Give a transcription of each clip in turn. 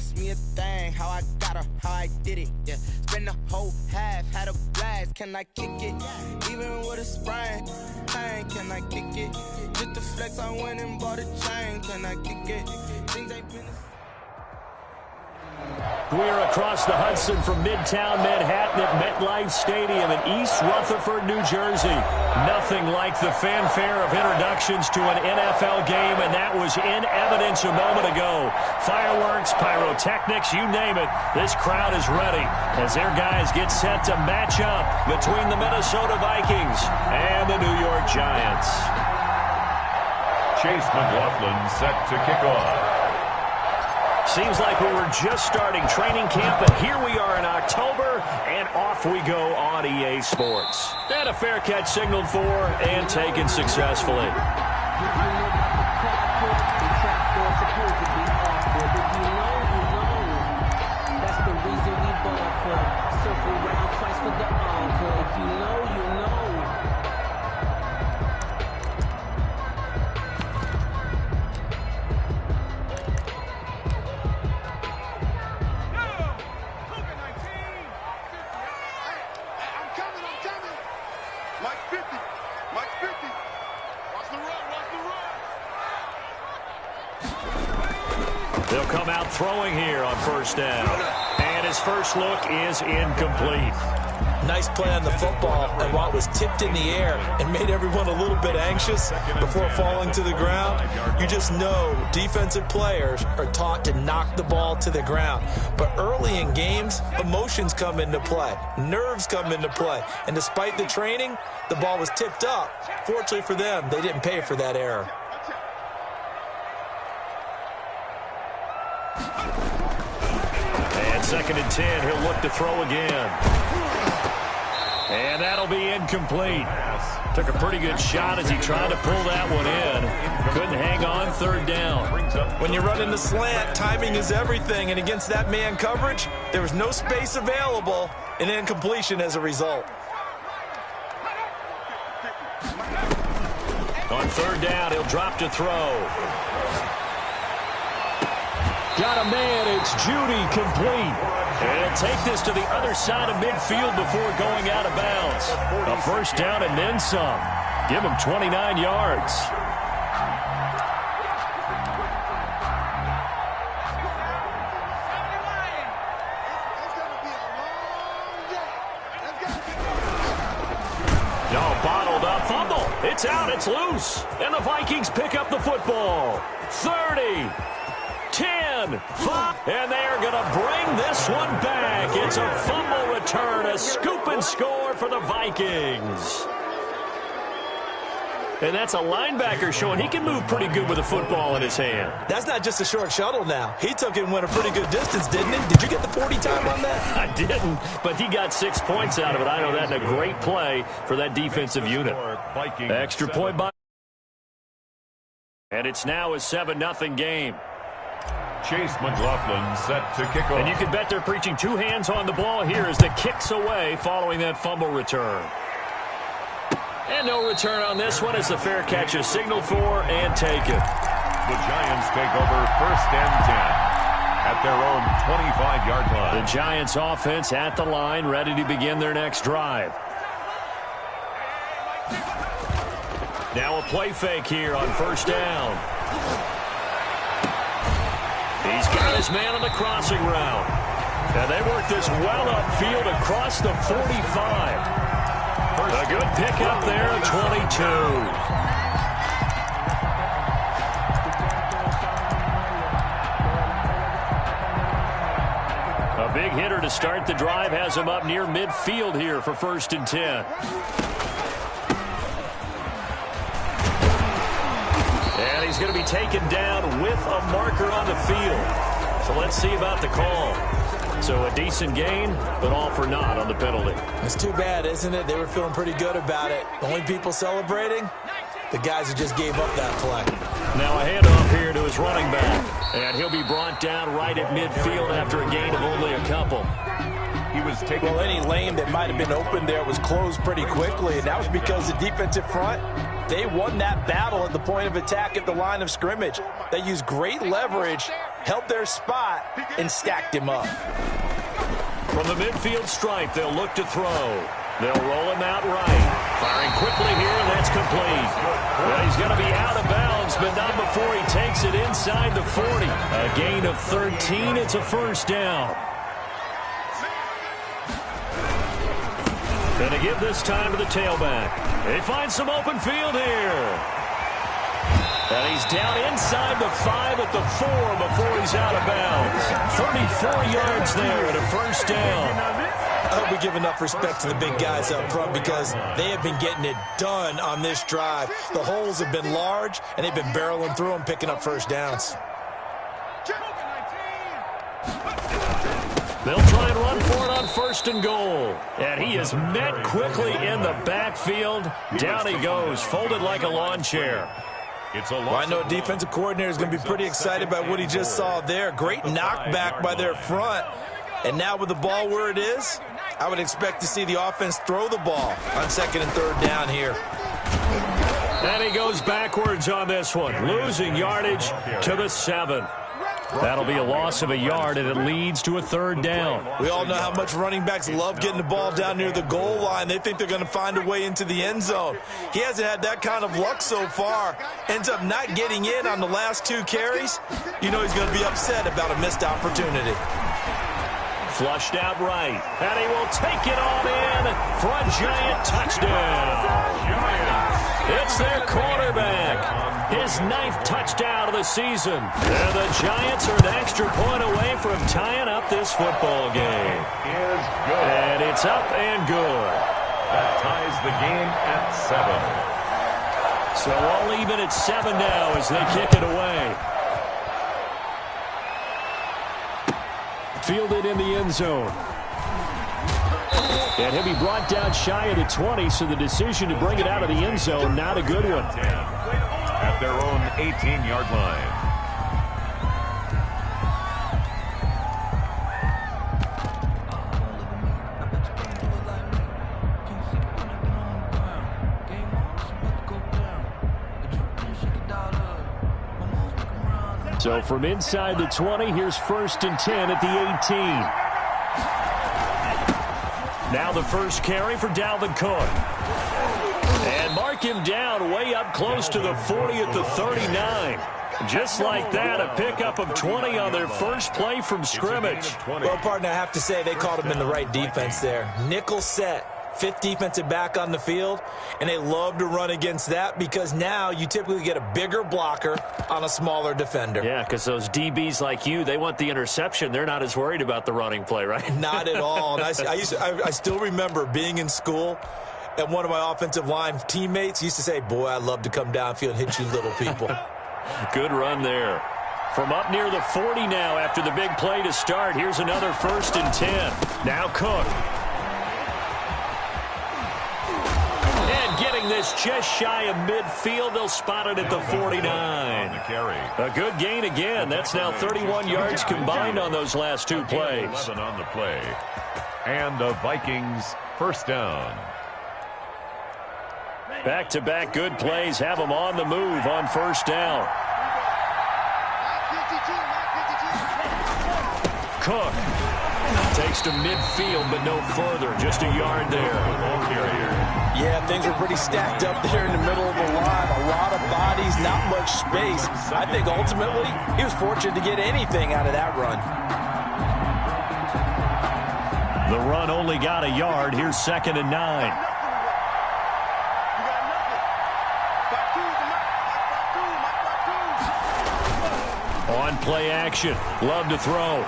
ask me a thing, how I got her, how I did it, yeah. Spend the whole half, had a blast, can I kick it? Even with a sprain, pain, can I kick it? Just to flex, I went and bought a chain, can I kick it? Things ain't been We're across the Hudson from Midtown Manhattan at MetLife Stadium in East Rutherford, New Jersey. Nothing like the fanfare of introductions to an NFL game, and that was in evidence a moment ago. Fireworks, pyrotechnics, you name it. This crowd is ready as their guys get set to match up between the Minnesota Vikings and the New York Giants. Chase McLaughlin set to kick off. Seems like we were just starting training camp, but here we are in October, and off we go on EA Sports. And a fair catch signaled for and taken successfully. That's the reason we bought for. Circle round twice for the encore. If you know, you know. They'll come out throwing here on first down. And his first look is incomplete. Nice play on the football, and while it was tipped in the air and made everyone a little bit anxious before falling to the ground, you just know defensive players are taught to knock the ball to the ground. But early in games, emotions come into play, nerves come into play, and despite the training, the ball was tipped up. Fortunately for them, they didn't pay for that error. And 2nd and 10, he'll look to throw again. And that'll be incomplete. Took a pretty good shot as he tried to pull that one in. Couldn't hang on, 3rd down. When you run in the slant, timing is everything, and against that man coverage, there was no space available, and incompletion as a result. On 3rd down, he'll drop to throw. Got a man, it's Judy, complete. And he'll take this to the other side of midfield before going out of bounds. A 1st down and then some. Give him 29 yards. No, bottled up, fumble. It's out, it's loose. And the Vikings pick up the football. 30. 10, 5, and they're going to bring this one back. It's a fumble return, a scoop and score for the Vikings. And that's a linebacker showing he can move pretty good with a football in his hand. That's not just a short shuttle now. He took it and went a pretty good distance, didn't he? Did you get the 40 time on that? I didn't, but he got 6 points out of it. I know that in a great play for that defensive unit. Extra point by. And it's now a 7-0 game. Chase McLaughlin set to kick off. And you can bet they're preaching 2 hands on the ball here as the kick's away following that fumble return. And no return on this one as the fair catch is signaled for and taken. The Giants take over 1st and 10 at their own 25-yard line. The Giants offense at the line, ready to begin their next drive. Now a play fake here on 1st down. He's got his man on the crossing route. And they work this well upfield across the 45. A good pickup there at 22. A big hitter to start the drive has him up near midfield here for 1st and 10. And he's going to be taken down with a marker on the field. So let's see about the call. So a decent gain, but all for naught on the penalty. It's too bad, isn't it? They were feeling pretty good about it. The only people celebrating, the guys who just gave up that play. Now a handoff here to his running back. And he'll be brought down right at midfield after a gain of only a couple. He was taken. Well, any lane that might have been open there was closed pretty quickly, and that was because the defensive front, they won that battle at the point of attack at the line of scrimmage. They used great leverage, held their spot, and stacked him up. From the midfield stripe, they'll look to throw. They'll roll him out right. Firing quickly here, and that's complete. Well, he's going to be out of bounds, but not before he takes it inside the 40. A gain of 13. It's a first down. Going to give this time to the tailback. They find some open field here. And he's down inside the 5 at the 4 before he's out of bounds. 34 yards there and a first down. I hope we give enough respect to the big guys up front because they have been getting it done on this drive. The holes have been large, and they've been barreling through them, picking up first downs. They'll try and run for it on first and goal. And he is met quickly in the backfield. Down he goes, folded like a lawn chair. Well, I know a defensive coordinator is going to be pretty excited by what he just saw there. Great knockback by their front. And now with the ball where it is, I would expect to see the offense throw the ball on second and third down here. And he goes backwards on this one, losing yardage to the 7. That'll be a loss of a yard, and it leads to a third down. We all know how much running backs love getting the ball down near the goal line. They think they're going to find a way into the end zone. He hasn't had that kind of luck so far. Ends up not getting in on the last 2 carries. You know he's going to be upset about a missed opportunity. Flushed out right, and he will take it on in for a Giant touchdown. It's their quarterback. His 9th touchdown of the season. And the Giants are an extra point away from tying up this football game. And it's up and good. That ties the game at 7. So all even at 7 now as they kick it away. Fielded in the end zone. And he'll be brought down shy of the 20, so the decision to bring it out of the end zone, not a good one. At their own 18-yard line. So from inside the 20, here's first and 10 at the 18. Now the first carry for Dalvin Cook. And mark him down way up close to the 40 at the 39. Just like that, a pickup of 20 on their first play from scrimmage. Well, partner, I have to say they called him in the right defense there. Nickel set. 5th defensive back on the field, and they love to run against that because now you typically get a bigger blocker on a smaller defender. Yeah, because those DBs like you, they want the interception. They're not as worried about the running play, right? Not at all. And I still remember being in school, and one of my offensive line teammates used to say, boy, I'd love to come downfield and hit you little people. Good run there. From up near the 40 now after the big play to start, here's another first and 10. Now Cook. Getting this just shy of midfield. They'll spot it at the 49. A good gain again. That's now 31 yards combined on those last 2 plays. 11 on the play. And the Vikings first down. Back-to-back good plays have them on the move on first down. Cook takes to midfield, but no further. Just a yard there. Yeah, things were pretty stacked up there in the middle of the line. A lot of bodies, not much space. I think ultimately he was fortunate to get anything out of that run. The run only got a yard. Here's second and 9. On play action. Love to throw.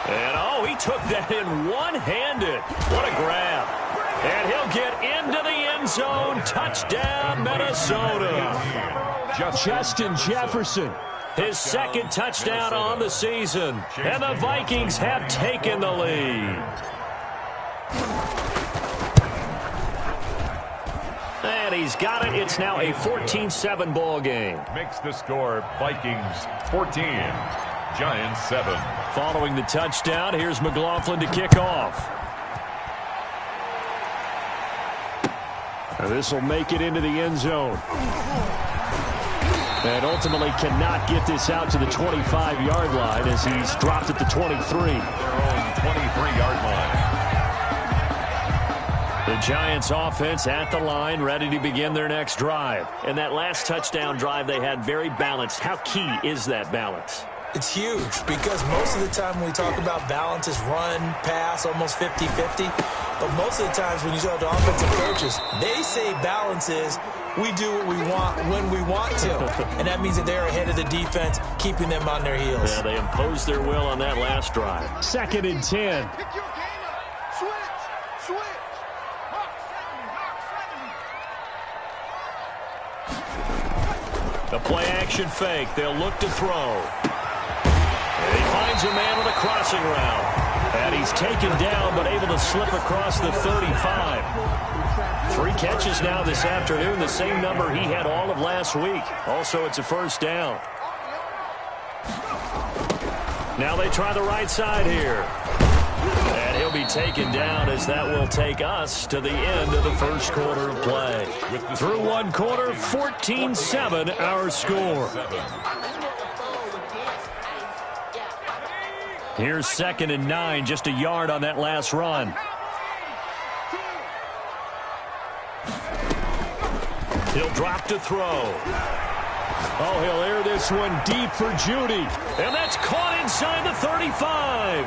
And, oh, he took that in one-handed. What a grab. And he'll get into the end zone. Touchdown, Minnesota. Justin Jefferson, his 2nd touchdown on the season. And the Vikings have taken the lead. And he's got it. It's now a 14-7 ball game. Makes the score Vikings 14, Giants 7. Following the touchdown, here's McLaughlin to kick off. And this will make it into the end zone. And ultimately cannot get this out to the 25-yard line as he's dropped at the 23. Their own 23-yard line. The Giants offense at the line, ready to begin their next drive. And that last touchdown drive they had very balanced. How key is that balance? It's huge because most of the time when we talk about balance is run, pass, almost 50-50. But most of the times when you talk to offensive coaches, they say balance is we do what we want when we want to. And that means that they're ahead of the defense, keeping them on their heels. Yeah, they imposed their will on that last drive. 2nd and 10. The play-action fake. They'll look to throw. And he finds a man with a crossing route. And he's taken down but able to slip across the 35. 3 catches now this afternoon, the same number he had all of last week. Also, it's a first down. Now they try the right side here. And he'll be taken down as that will take us to the end of the first quarter of play. Through one quarter, 14-7 our score. Here's 2nd and 9, just a yard on that last run. He'll drop to throw. Oh, he'll air this one deep for Judy. And that's caught inside the 35.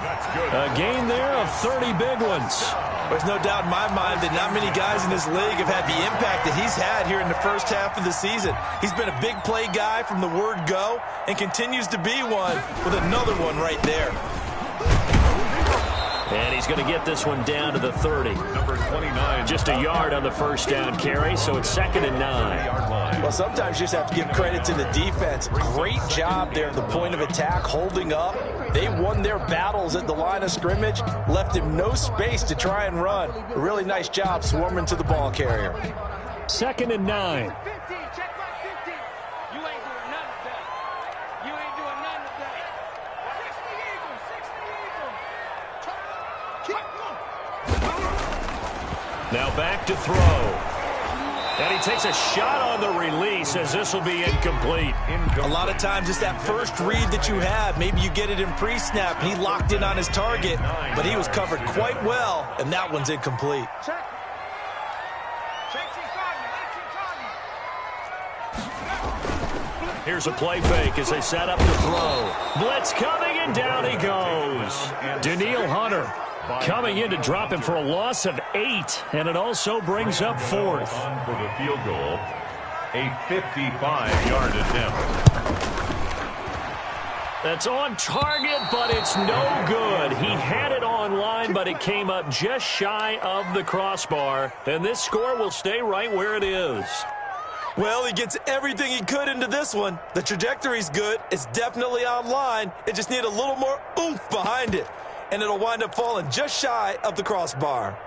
A gain there of 30 big ones. There's no doubt in my mind that not many guys in this league have had the impact that he's had here in the first half of the season. He's been a big play guy from the word go and continues to be one with another one right there. And he's going to get this one down to the 30. Number 29. Just a yard on the first down carry, so it's 2nd and 9. Well, sometimes you just have to give credit to the defense. Great job there at the point of attack, holding up. They won their battles at the line of scrimmage, left him no space to try and run. A really nice job swarming to the ball carrier. 2nd and 9. Now back to throw. And he takes a shot on the release as this will be incomplete. A lot of times it's that first read that you have. Maybe you get it in pre-snap. He locked in on his target, but he was covered quite well, and that one's incomplete. Here's a play fake as they set up to throw. Blitz coming, and down he goes. Danielle Hunter coming in to drop him for a loss of 8, and it also brings up 4th. For the field goal, a 55-yard attempt. That's on target, but it's no good. He had it on line, but it came up just shy of the crossbar, and this score will stay right where it is. Well, he gets everything he could into this one. The trajectory's good. It's definitely online. It just needs a little more oomph behind it. And it'll wind up falling just shy of the crossbar.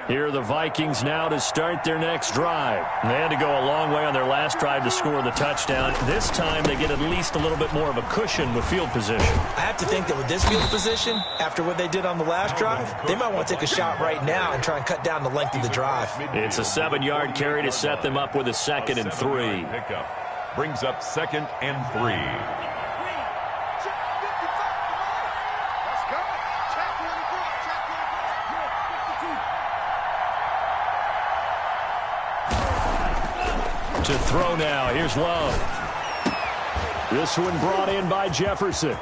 Here are the Vikings now to start their next drive. They had to go a long way on their last drive to score the touchdown. This time they get at least a little bit more of a cushion with field position. I have to think that with this field position, after what they did on the last drive, they might want to take a shot right now and try and cut down the length of the drive. It's a 7-yard carry to set them up with a 2nd and 3. Pickup brings up 2nd and 3. To throw now. Here's Love. This one brought in by Jefferson.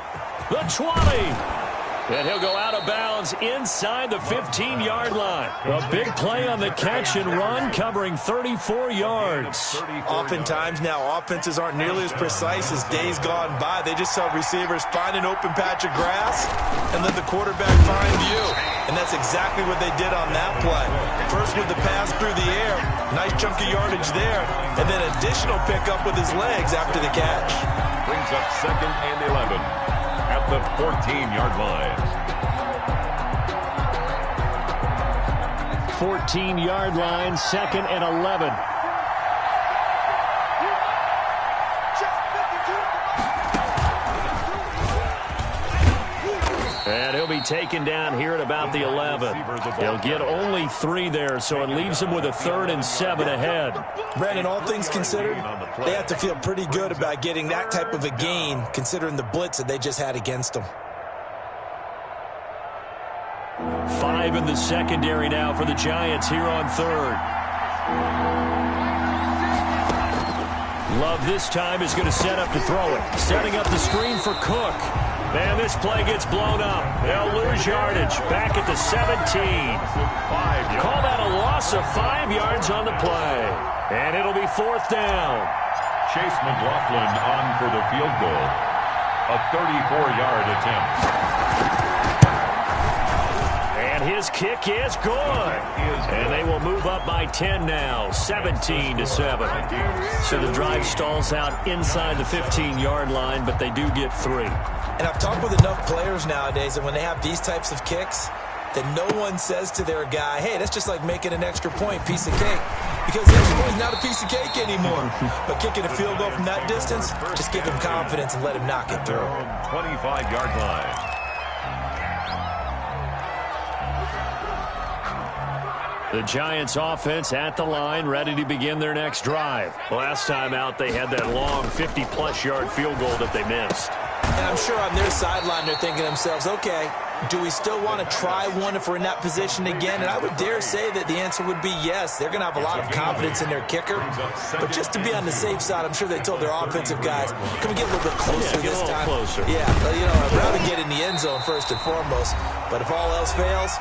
The 20. And he'll go out of bounds inside the 15-yard line. A big play on the catch and run, covering 34 yards. Oftentimes now, offenses aren't nearly as precise as days gone by. They just saw receivers find an open patch of grass and let the quarterback find you. And that's exactly what they did on that play. First with the pass through the air, nice chunk of yardage there, and then additional pickup with his legs after the catch. Brings up 2nd and 11 at the 14-yard line. 14-yard line, 2nd and 11. And he'll be taken down here at about the 11. He'll get only 3 there, so it leaves him with a 3rd and 7 ahead. Brandon, all things considered, they have to feel pretty good about getting that type of a gain, considering the blitz that they just had against them. 5 in the secondary now for the Giants here on 3rd. Love this time is going to set up to throw it. Setting up the screen for Cook. And this play gets blown up. They'll lose yardage. Back at the 17. Call that a loss of 5 yards on the play. And it'll be 4th down. Chase McLaughlin on for the field goal. A 34-yard attempt. And his kick is good. And they will move up by 10 now, 17-7. So the drive stalls out inside the 15-yard line, but they do get 3. And I've talked with enough players nowadays that when they have these types of kicks, that no one says to their guy, hey, that's just like making an extra point, piece of cake. Because the extra point is not a piece of cake anymore. But kicking a field goal from that distance, just give him confidence and let him knock it through. 25-yard line. The Giants offense at the line, ready to begin their next drive. Last time out, they had that long 50-plus yard field goal that they missed. And I'm sure on their sideline they're thinking to themselves, okay, do we still want to try one if we're in that position again? And I would dare say that the answer would be yes. They're going to have a lot of confidence in their kicker. But just to be on the safe side, I'm sure they told their offensive guys, can we get a little bit closer this time? Closer. Yeah, you know, I'd rather get in the end zone first and foremost. But if all else fails,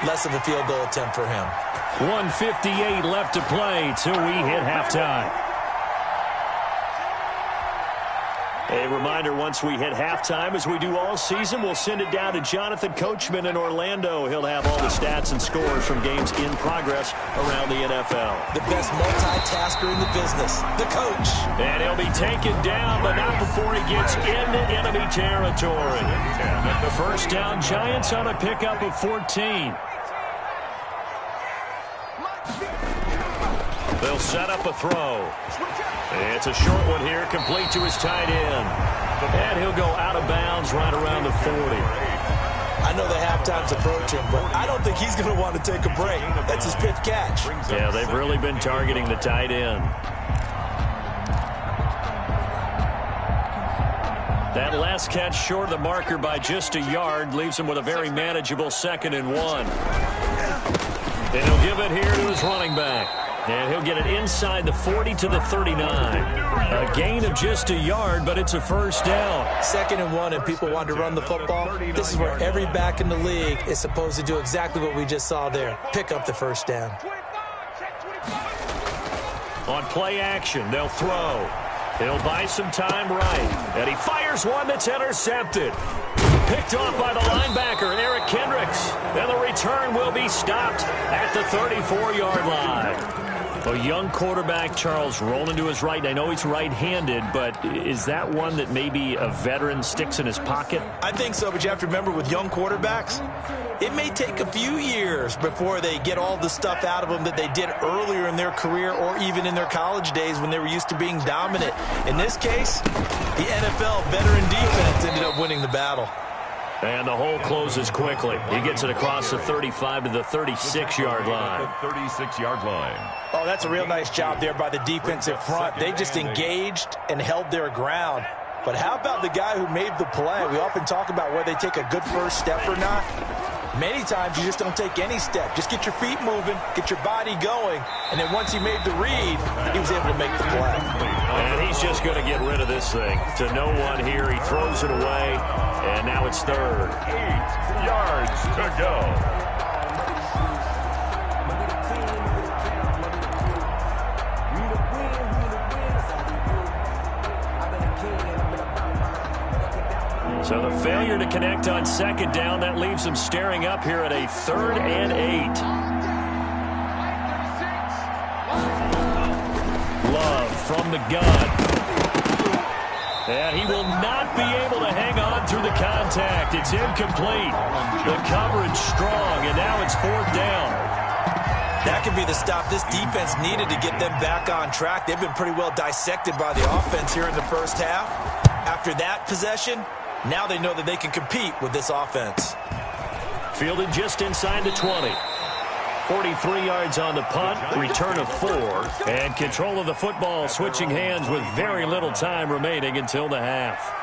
less of a field goal attempt for him. 1:58 left to play till we hit halftime. A reminder, once we hit halftime, as we do all season, we'll send it down to Jonathan Coachman in Orlando. He'll have all the stats and scores from games in progress around the NFL. The best multitasker in the business, the coach. And he'll be taken down, but not before he gets into enemy territory. First down, Giants on a pickup of 14. They'll set up a throw. It's a short one here, complete to his tight end. And he'll go out of bounds right around the 40. I know the halftime's approaching, but I don't think he's going to want to take a break. That's his pitch catch. Yeah, they've really been targeting the tight end. That last catch short of the marker by just a yard leaves him with a very manageable 2nd and 1. And he'll give it here to his running back. And he'll get it inside the 40 to the 39. A gain of just a yard, but it's a first down. 2nd and 1, and people want to run the football. This is where every back in the league is supposed to do exactly what we just saw there. Pick up the first down. On play action, they'll throw. He'll buy some time right. And he fires one that's intercepted. Picked off by the linebacker, Eric Kendricks. And the return will be stopped at the 34-yard line. A young quarterback, Charles, rolling to his right. And I know he's right-handed, but is that one that maybe a veteran sticks in his pocket? I think so, but you have to remember with young quarterbacks, it may take a few years before they get all the stuff out of them that they did earlier in their career or even in their college days when they were used to being dominant. In this case, the NFL veteran defense ended up winning the battle. And the hole closes quickly. He gets it across the 35 to the 36-yard line. 36-yard line. Oh, that's a real nice job there by the defensive front. They just engaged and held their ground. But how about the guy who made the play? We often talk about whether they take a good first step or not. Many times you just don't take any step. Just get your feet moving, get your body going, and then once he made the read, he was able to make the play. And he's just going to get rid of this thing. To no one here, he throws it away, and now it's 3rd. 8 yards to go. So the failure to connect on 2nd down, that leaves them staring up here at a 3rd and 8. Love from the gun. And he will not be able to hang on through the contact. It's incomplete. The coverage strong, and now it's 4th down. That could be the stop this defense needed to get them back on track. They've been pretty well dissected by the offense here in the first half. After that possession, Now they know that they can compete with this offense. Fielded just inside the 20. 43 yards on the punt, return of 4, and control of the football switching hands with very little time remaining until the half.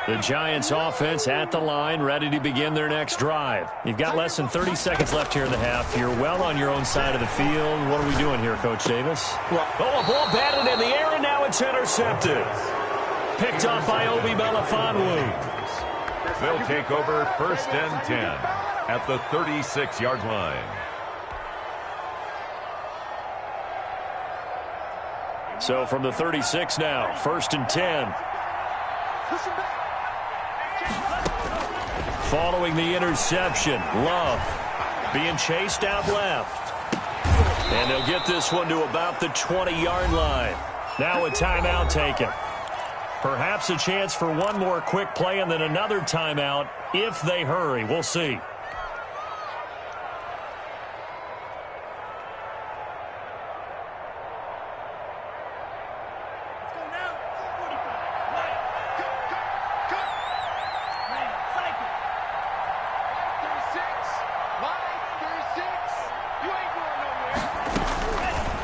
The Giants offense at the line, ready to begin their next drive. You've got less than 30 seconds left here in the half. You're well on your own side of the field. What are we doing here, Coach Davis? Well, a ball batted in the air, and now it's intercepted. Picked up by Obi Melifonwu. They'll take over 1st and 10 at the 36-yard line. So from the 36 now, 1st and 10. Following the interception, Love being chased out left. And they'll get this one to about the 20-yard line. Now a timeout taken. Perhaps a chance for one more quick play and then another timeout if they hurry. We'll see.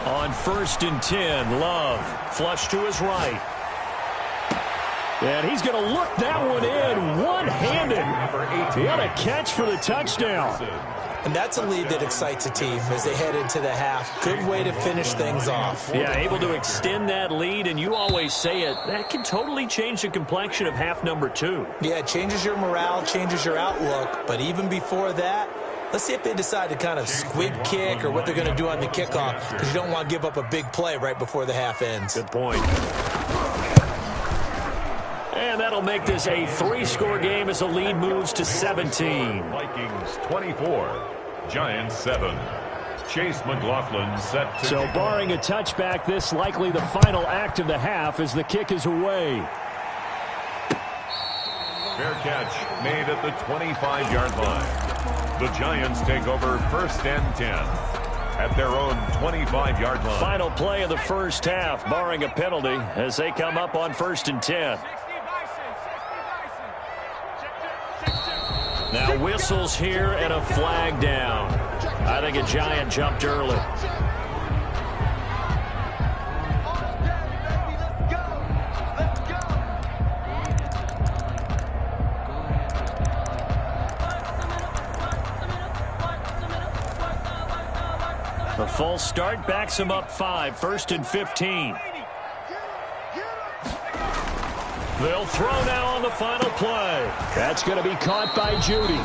On 1st and 10, Love flush to his right. And he's going to look that one in one-handed. What a catch for the touchdown. And that's a lead that excites a team as they head into the half. Good way to finish things off. Yeah, able to extend that lead, and you always say it, that can totally change the complexion of half number 2. Yeah, it changes your morale, changes your outlook. But even before that, let's see if they decide to kind of squib kick or what they're going to do on the kickoff, because you don't want to give up a big play right before the half ends. Good point. And that'll make this a 3-score game as the lead moves to 17. Vikings 24, Giants 7. Chase McLaughlin set to... So barring a touchback, this likely the final act of the half as the kick is away. Fair catch made at the 25-yard line. The Giants take over 1st and 10 at their own 25-yard line. Final play of the first half, barring a penalty, as they come up on 1st and 10. Now whistles here and a flag down. I think a Giant jumped early. The false start backs him up 5, 1st and 15. They'll throw now on the final play. That's going to be caught by Judy.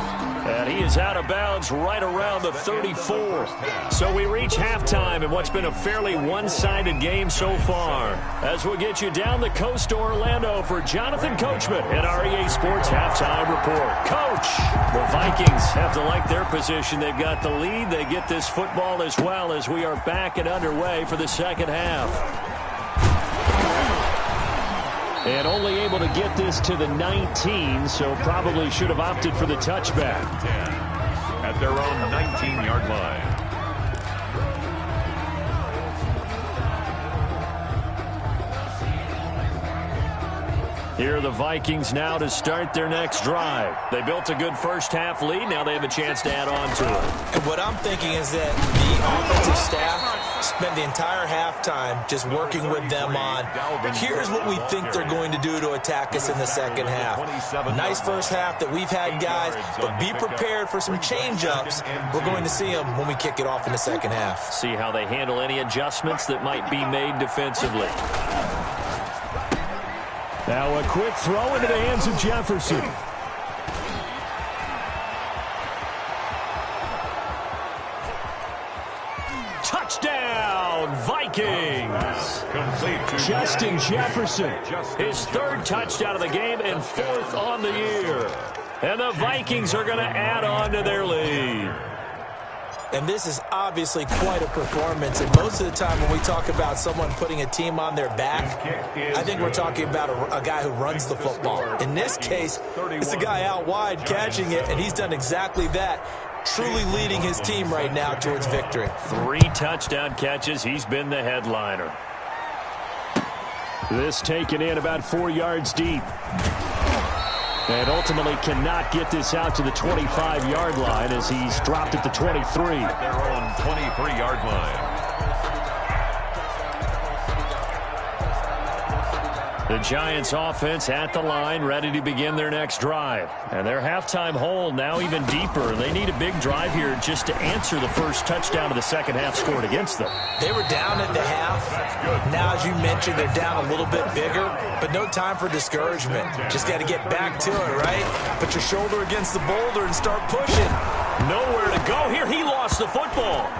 And he is out of bounds right around the 34. So we reach halftime in what's been a fairly one-sided game so far. As we'll get you down the coast to Orlando for Jonathan Coachman in our EA Sports Halftime Report. Coach, the Vikings have to like their position. They've got the lead. They get this football as well as we are back and underway for the second half. And only able to get this to the 19, so probably should have opted for the touchback. At their own 19-yard line. Here are the Vikings now to start their next drive. They built a good first half lead. Now they have a chance to add on to it. And what I'm thinking is that the offensive staff spent the entire halftime just working with them on, here's what we think they're going to do to attack us in the second half. Nice first half that we've had, guys, but be prepared for some change-ups. We're going to see them when we kick it off in the second half. See how they handle any adjustments that might be made defensively. Now a quick throw into the hands of Jefferson. Touchdown, Vikings! Justin Jefferson, his 3rd touchdown of the game and 4th on the year. And the Vikings are going to add on to their lead. And this is obviously quite a performance. And most of the time when we talk about someone putting a team on their back, I think we're talking about a guy who runs the football. In this case, it's a guy out wide catching it, and he's done exactly that, truly leading his team right now towards victory. 3 touchdown catches. He's been the headliner. This taken in about 4 yards deep. And ultimately cannot get this out to the 25-yard line as he's dropped at the 23. At their own 23-yard line. The Giants offense at the line, ready to begin their next drive. And their halftime hole now even deeper. They need a big drive here just to answer the first touchdown of the second half scored against them. They were down at the half. Now, as you mentioned, they're down a little bit bigger, but no time for discouragement. Just got to get back to it, right? Put your shoulder against the boulder and start pushing. Nowhere to go here. He lost the football.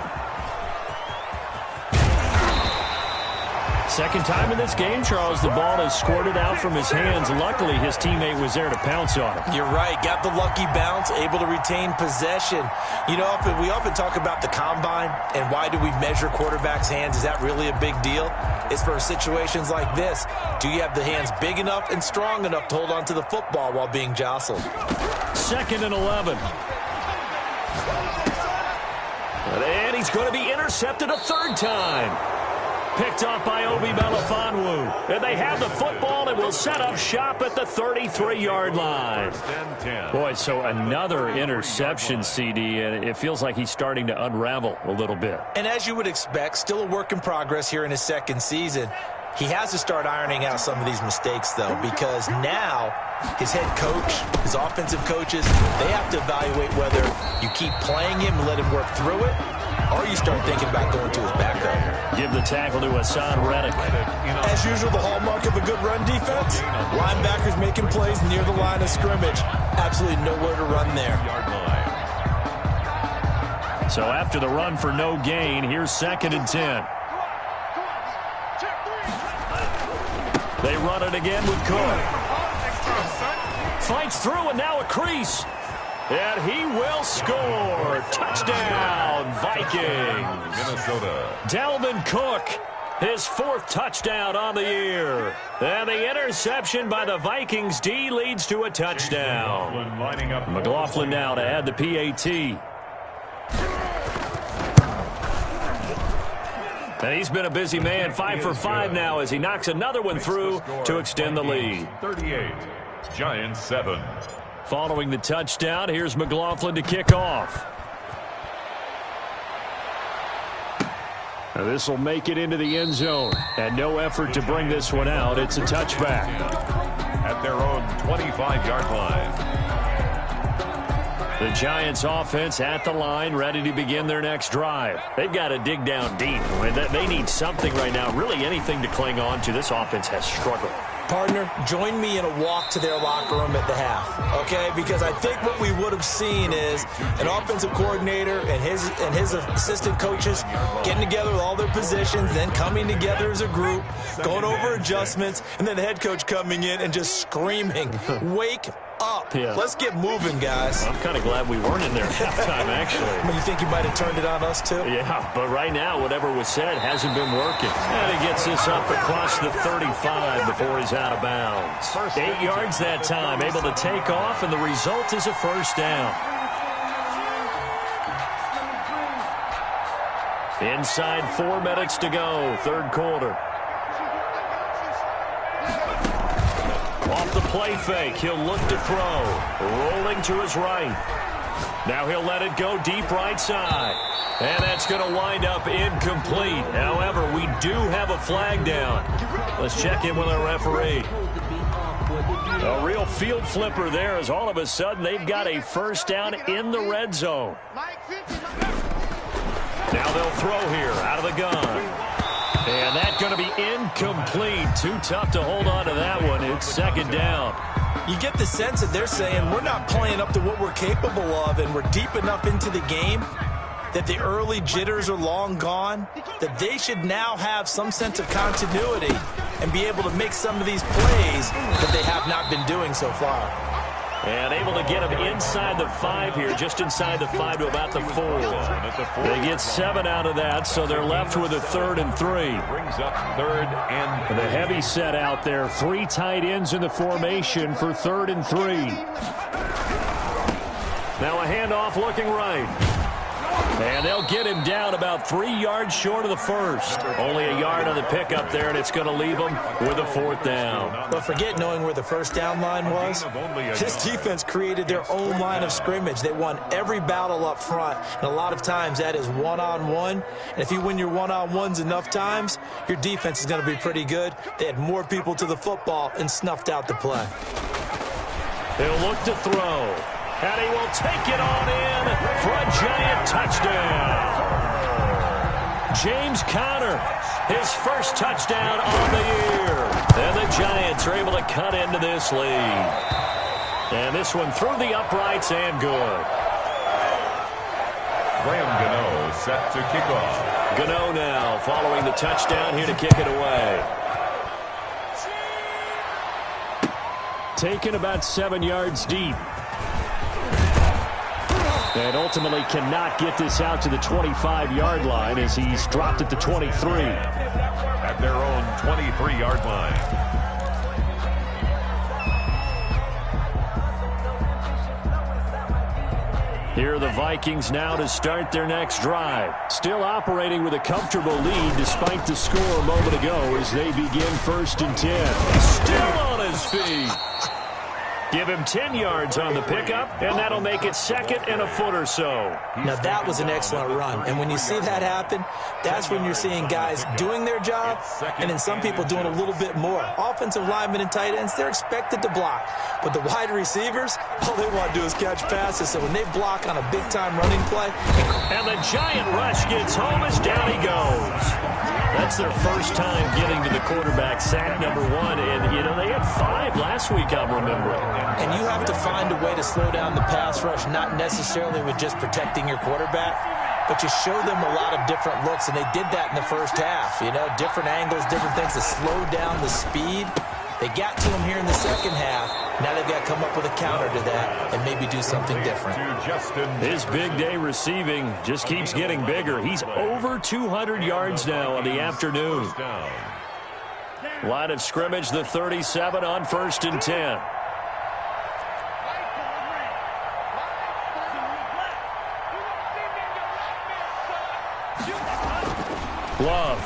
Second time in this game, Charles, the ball has squirted out from his hands. Luckily, his teammate was there to pounce on him. You're right. Got the lucky bounce, able to retain possession. You know, we often talk about the combine and why do we measure quarterbacks' hands. Is that really a big deal? It's for situations like this. Do you have the hands big enough and strong enough to hold on to the football while being jostled? 2nd and 11. And he's going to be intercepted a third time. Picked off by Obi Melifonwu. And they have the football and will set up shop at the 33-yard line. Boy, so another interception, CD, and it feels like he's starting to unravel a little bit. And as you would expect, still a work in progress here in his second season. He has to start ironing out some of these mistakes, though, because now his head coach, his offensive coaches, they have to evaluate whether you keep playing him and let him work through it, or you start thinking about going to his backup. Give the tackle to Hassan Reddick. As usual, the hallmark of a good run defense, linebackers making plays near the line of scrimmage. Absolutely nowhere to run there. So after the run for no gain, here's 2nd and 10. They run it again with Cook. Fights through and now a crease. And he will score. Touchdown, Vikings. Minnesota. Dalvin Cook, his 4th touchdown on the year. And the interception by the Vikings D leads to a touchdown. McLaughlin now to add the PAT. And he's been a busy man, 5 for 5 now as he knocks another one through to extend the lead. 38, Giants 7. Following the touchdown, here's McLaughlin to kick off. Now this will make it into the end zone. And no effort to bring this one out. It's a touchback. At their own 25-yard line. The Giants offense at the line, ready to begin their next drive. They've got to dig down deep. They need something right now, really anything to cling on to. This offense has struggled. Partner, join me in a walk to their locker room at the half, okay? Because I think what we would have seen is an offensive coordinator and his assistant coaches getting together with all their positions, then coming together as a group, going over adjustments, and then the head coach coming in and just screaming, wake up. Yeah. Let's get moving, guys. I'm kind of glad we weren't in there at halftime, actually. I mean, you think you might have turned it on us, too? Yeah, but right now, whatever was said hasn't been working. And he gets this up across the 35 before he's out of bounds. 8 yards that time, able to take off, and the result is a first down. Inside 4 minutes to go, third quarter. Off the play fake, he'll look to throw. Rolling to his right. Now he'll let it go deep right side. And that's going to wind up incomplete. However, we do have a flag down. Let's check in with our referee. A real field flipper there as all of a sudden they've got a first down in the red zone. Now they'll throw here out of the gun. And that's going to be incomplete. Too tough to hold on to that one. It's second down. You get the sense that they're saying we're not playing up to what we're capable of, and we're deep enough into the game that the early jitters are long gone, that they should now have some sense of continuity and be able to make some of these plays that they have not been doing so far. And able to get him inside the 5 here, just inside the 5 to about the 4. They get 7 out of that, so they're left with a 3rd and 3. Brings up 3rd and 3. The heavy set out there, 3 tight ends in the formation for 3rd and 3. Now a handoff looking right. And they'll get him down about 3 yards short of the first. Only a yard on the pickup there, and it's going to leave them with a 4th down. But forget knowing where the first down line was. This defense created their own line of scrimmage. They won every battle up front, and a lot of times that is one-on-one. And if you win your one-on-ones enough times, your defense is going to be pretty good. They had more people to the football and snuffed out the play. He'll look to throw. And he will take it on in for a Giant touchdown. James Conner, his first touchdown on the year. And the Giants are able to cut into this lead. And this one through the uprights and good. Graham Gano set to kick off. Gano now following the touchdown here to kick it away. Taken about 7 yards deep. And ultimately cannot get this out to the 25-yard line as he's dropped at the 23. At their own 23-yard line. Here are the Vikings now to start their next drive. Still operating with a comfortable lead despite the score a moment ago as they begin 1st and 10. Still on his feet. Give him 10 yards on the pickup, and that'll make it 2nd and a foot or so. Now, that was an excellent run. And when you see that happen, that's when you're seeing guys doing their job and then some people doing a little bit more. Offensive linemen and tight ends, they're expected to block. But the wide receivers, all they want to do is catch passes. So when they block on a big-time running play. And the Giant rush gets home as down he goes. That's their first time getting to the quarterback, sack number 1. And, you know, they had 5 last week, I'm remembering. And you have to find a way to slow down the pass rush, not necessarily with just protecting your quarterback, but you show them a lot of different looks, and they did that in the first half. You know, different angles, different things to slow down the speed. They got to him here in the second half. Now they've got to come up with a counter to that and maybe do something different. His big day receiving just keeps getting bigger. He's over 200 yards now on the afternoon. Line of scrimmage, the 37 on 1st and 10. Love.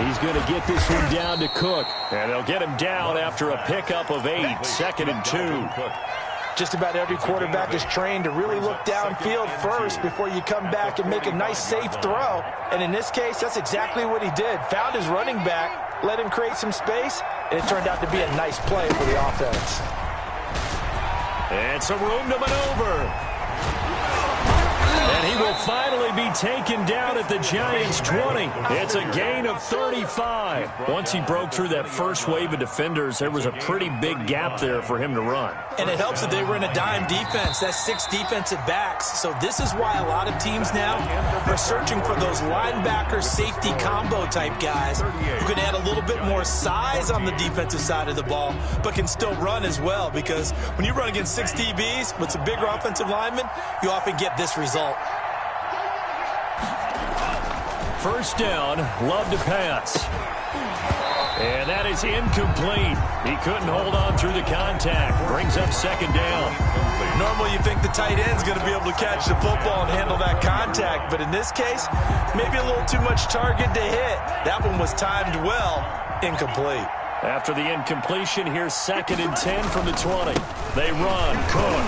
He's going to get this one down to Cook. And they'll get him down after a pickup of 8, 2nd and 2. Just about every quarterback is trained to really look downfield first before you come back and make a nice, safe throw. And in this case, that's exactly what he did. Found his running back, let him create some space, and it turned out to be a nice play for the offense. And some room to maneuver. And he will finally be taken down at the Giants' 20. It's a gain of 35. Once he broke through that first wave of defenders, there was a pretty big gap there for him to run. And it helps that they were in a dime defense. That's 6 defensive backs. So this is why a lot of teams now are searching for those linebacker safety combo type guys who can add a little bit more size on the defensive side of the ball, but can still run as well. Because when you run against 6 DBs with some bigger offensive linemen, you often get this result. First down, Love to pass. And that is incomplete. He couldn't hold on through the contact. Brings up 2nd down. Normally you think the tight end's going to be able to catch the football and handle that contact. But in this case, maybe a little too much target to hit. That one was timed well. Incomplete. After the incompletion, here's 2nd and 10 from the 20. They run. Cook.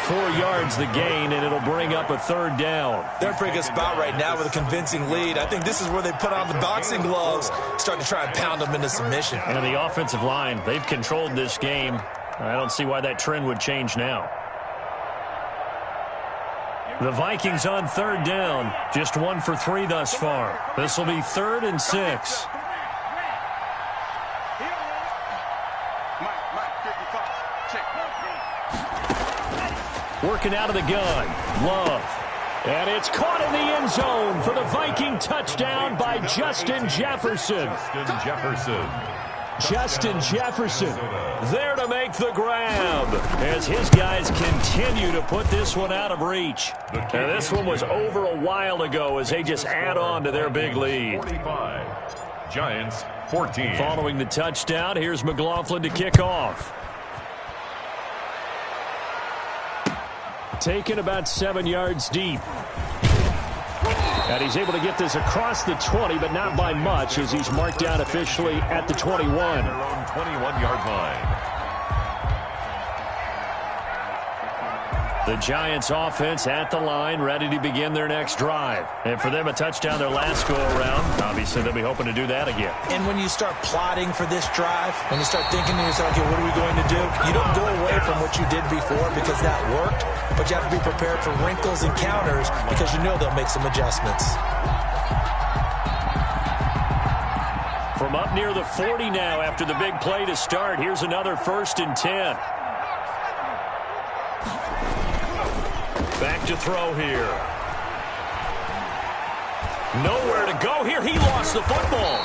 4 yards the gain, and it'll bring up a 3rd down. They're in a pretty good spot right now with a convincing lead. I think this is where they put on the boxing gloves, start to try and pound them into submission. And the offensive line, they've controlled this game. I don't see why that trend would change now. The Vikings on 3rd down, just 1 for 3 thus far. This will be 3rd and 6. Working out of the gun, Love. And it's caught in the end zone for the Viking touchdown by Justin Jefferson. Justin Jefferson there to make the grab as his guys continue to put this one out of reach. And this one was over a while ago as they just add on to their big lead. 45. Giants 14. Following the touchdown, here's McLaughlin to kick off. taken about 7 yards deep. And he's able to get this across the 20, but not by much, as he's marked down officially at the 21. Their own 21-yard line. The Giants offense at the line, ready to begin their next drive. And for them, a touchdown their last go-around. Obviously, they'll be hoping to do that again. And when you start plotting for this drive, when you start thinking to yourself, okay, what are we going to do? You don't go away from what you did before because that worked, but you have to be prepared for wrinkles and counters because you know they'll make some adjustments. From up near the 40 now after the big play to start, here's another 1st and 10. Back to throw here. Nowhere to go here. He lost the football.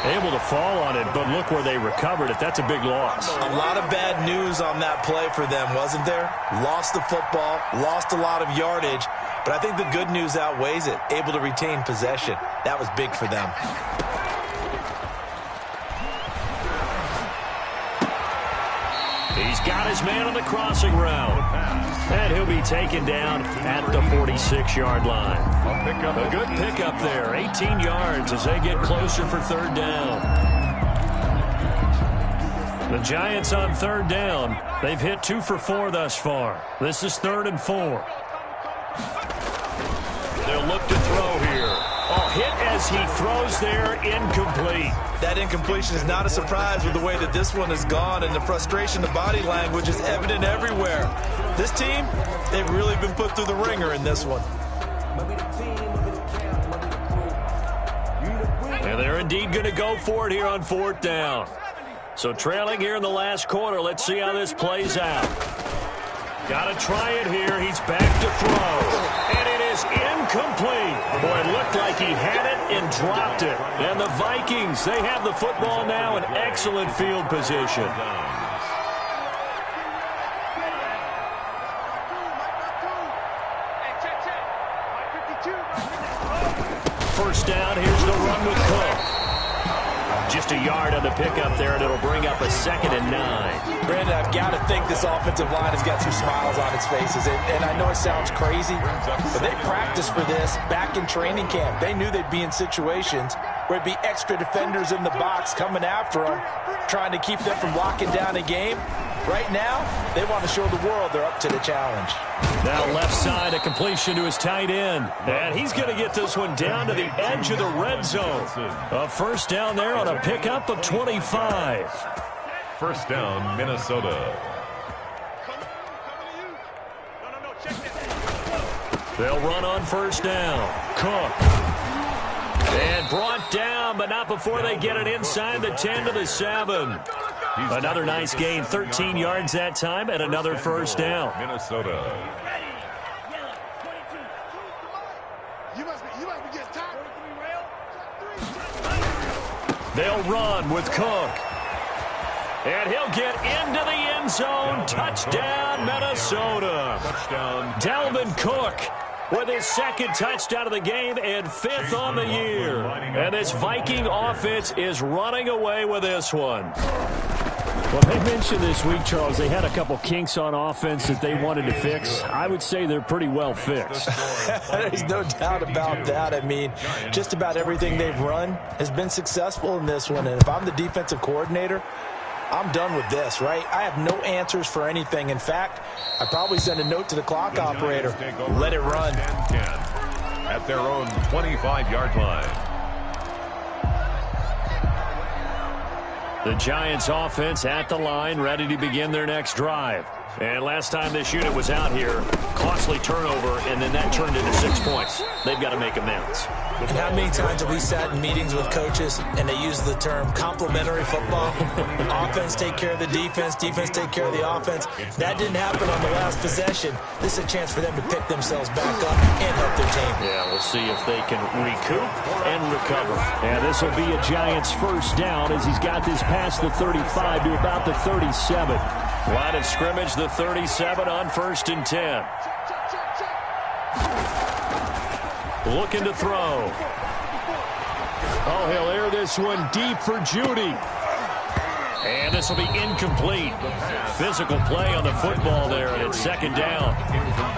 Able to fall on it, but look where they recovered it. That's a big loss. A lot of bad news on that play for them, wasn't there? Lost the football, lost a lot of yardage, but I think the good news outweighs it. Able to retain possession. That was big for them. He's got his man on the crossing route. And he'll be taken down at the 46-yard line. A good pickup there. 18 yards as they get closer for 3rd down. The Giants on 3rd down. They've hit 2 for 4 thus far. This is 3rd and 4. They'll look to throw here. Oh, hit as he throws there, incomplete. That incompletion is not a surprise with the way that this one has gone, and the frustration, the body language is evident everywhere. This team, they've really been put through the ringer in this one. And they're indeed going to go for it here on 4th down. So trailing here in the last quarter, let's see how this plays out. Got to try it here. He's back to throw. And it is incomplete. Boy, it looked like he had it and dropped it. And the Vikings, they have the football now in excellent field position. First down, here's the run with Cook. Just a yard on the pickup there, and it'll bring up a 2nd and 9. Brandon, I've got to think this offensive line has got some smiles on its faces. And I know it sounds crazy, but they practiced for this back in training camp. They knew they'd be in situations where it'd be extra defenders in the box coming after them, trying to keep them from locking down a game. Right now, they want to show the world they're up to the challenge. Now left side, a completion to his tight end. And he's going to get this one down to the edge of the red zone. A first down there on a pickup of 25. First down, Minnesota. They'll run on first down. Cook. And brought down, but not before they get it inside the 10 to the 7. Another nice gain, 13 yards that time, and another first down. Minnesota. They'll run with Cook. And he'll get into the end zone. Touchdown, Minnesota. Touchdown. Dalvin Cook with his 2nd touchdown of the game and 5th on the year. And this Viking offense is running away with this one. Well, they mentioned this week, Charles, they had a couple kinks on offense that they wanted to fix. I would say they're pretty well fixed. There's no doubt about that. I mean, just about everything they've run has been successful in this one. And if I'm the defensive coordinator, I'm done with this, right? I have no answers for anything. In fact, I probably send a note to the clock operator. Let it run. At their own 25-yard line. The Giants offense at the line, ready to begin their next drive. And last time this unit was out here, costly turnover, and then that turned into 6 points. They've got to make amends. And how many times have we sat in meetings with coaches and they use the term complementary football? Offense take care of the defense, defense take care of the offense. That didn't happen on the last possession. This is a chance for them to pick themselves back up and help their team. Yeah, we'll see if they can recoup and recover. And this will be a Giants first down as he's got this past the 35 to about the 37. Line of scrimmage, the 37 on 1st and 10. Looking to throw. Oh, he'll air this one deep for Judy. And this will be incomplete. Physical play on the football there, and it's second down.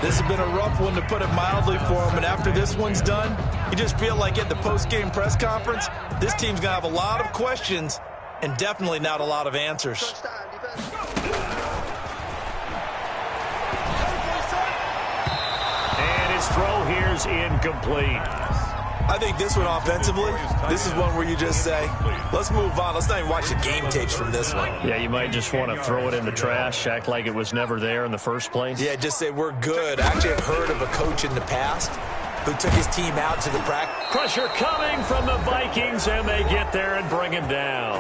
This has been a rough one, to put it mildly, for him. And after this one's done, you just feel like at the post-game press conference, this team's going to have a lot of questions and definitely not a lot of answers. And his throw here's incomplete. I think this one offensively, this is one where you just say, let's move on. Let's not even watch the game tapes from this one. Yeah, you might just want to throw it in the trash, act like it was never there in the first place. Yeah, just say we're good. Actually, I've heard of a coach in the past who took his team out to the practice. Pressure coming from the Vikings, and they get there and bring him down.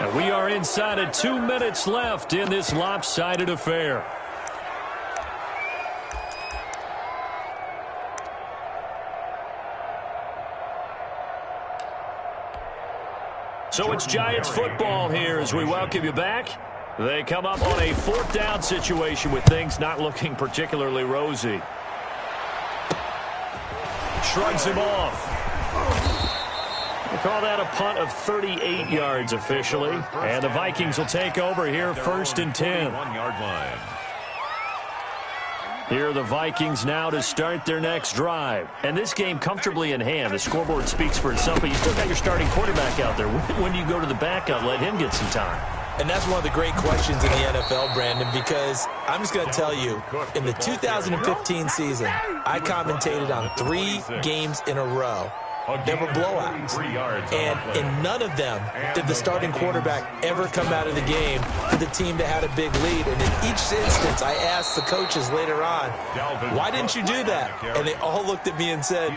And we are inside of 2 minutes left in this lopsided affair. So it's Giants football here as we welcome you back. They come up on a 4th down situation with things not looking particularly rosy. Shrugs him off. We'll call that a punt of 38 yards officially. And the Vikings will take over here, 1st and 10. 1-yard line. Here are the Vikings now to start their next drive. And this game comfortably in hand. The scoreboard speaks for itself, but you still got your starting quarterback out there. When do you go to the backup, let him get some time? And that's one of the great questions in the NFL, Brandon, because I'm just going to tell you, in the 2015 season, I commentated on 3 games in a row. They were blowouts. And in none of them did the starting quarterback ever come out of the game for the team that had a big lead. And in each instance, I asked the coaches later on, why didn't you do that? And they all looked at me and said,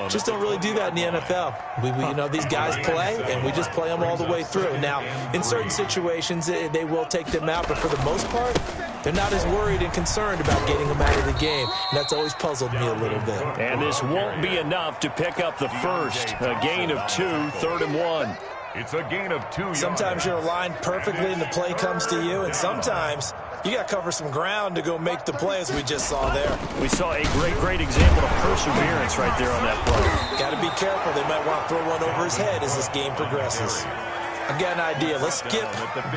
just don't really do that in the NFL. You know, these guys play, and we just play them all the way through. Now, in certain situations, they will take them out, but for the most part, they're not as worried and concerned about getting them out of the game. And that's always puzzled me a little bit. And this won't be enough to pick up the first. A gain of 2, 3rd and 1. It's a gain of 2 yards. Sometimes you're aligned perfectly and the play comes to you, and sometimes you got to cover some ground to go make the play, as we just saw there. We saw a great example of perseverance right there on that play. Got to be careful. They might want to throw one over his head as this game progresses. I've got an idea. Let's skip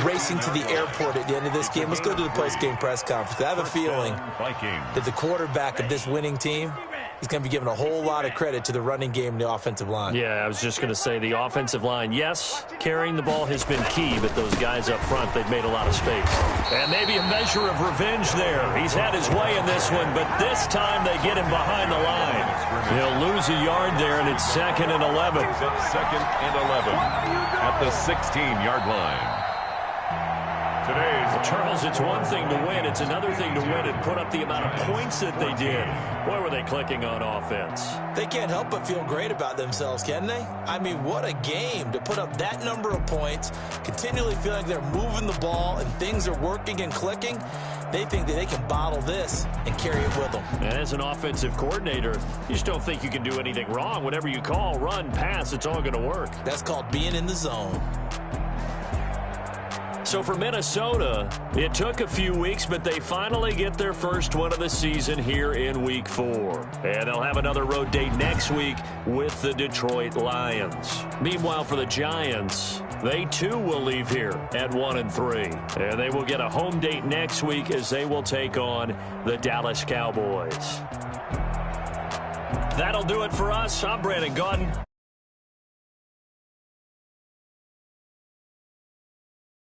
racing to the airport at the end of this game. Let's go to the post-game press conference. I have a feeling that the quarterback of this winning team is going to be given a whole lot of credit to the running game and the offensive line. Yeah, I was just going to say the offensive line, yes, carrying the ball has been key, but those guys up front, they've made a lot of space. And maybe a measure of revenge there. He's had his way in this one, but this time they get him behind the line. He'll lose a yard there, and it's 2nd and 11. 2nd and 11 at the 16-yard line. Well, Charles, it's one thing to win. It's another thing to win and put up the amount of points that they did. Boy, were they clicking on offense. They can't help but feel great about themselves, can they? I mean, what a game to put up that number of points, continually feeling they're moving the ball and things are working and clicking. They think that they can bottle this and carry it with them. And as an offensive coordinator, you just don't think you can do anything wrong. Whatever you call, run, pass, it's all going to work. That's called being in the zone. So for Minnesota, it took a few weeks, but they finally get their first win of the season here in Week 4. And they'll have another road date next week with the Detroit Lions. Meanwhile, for the Giants, they too will leave here at 1-3. And they will get a home date next week as they will take on the Dallas Cowboys. That'll do it for us. I'm Brandon Gaudin.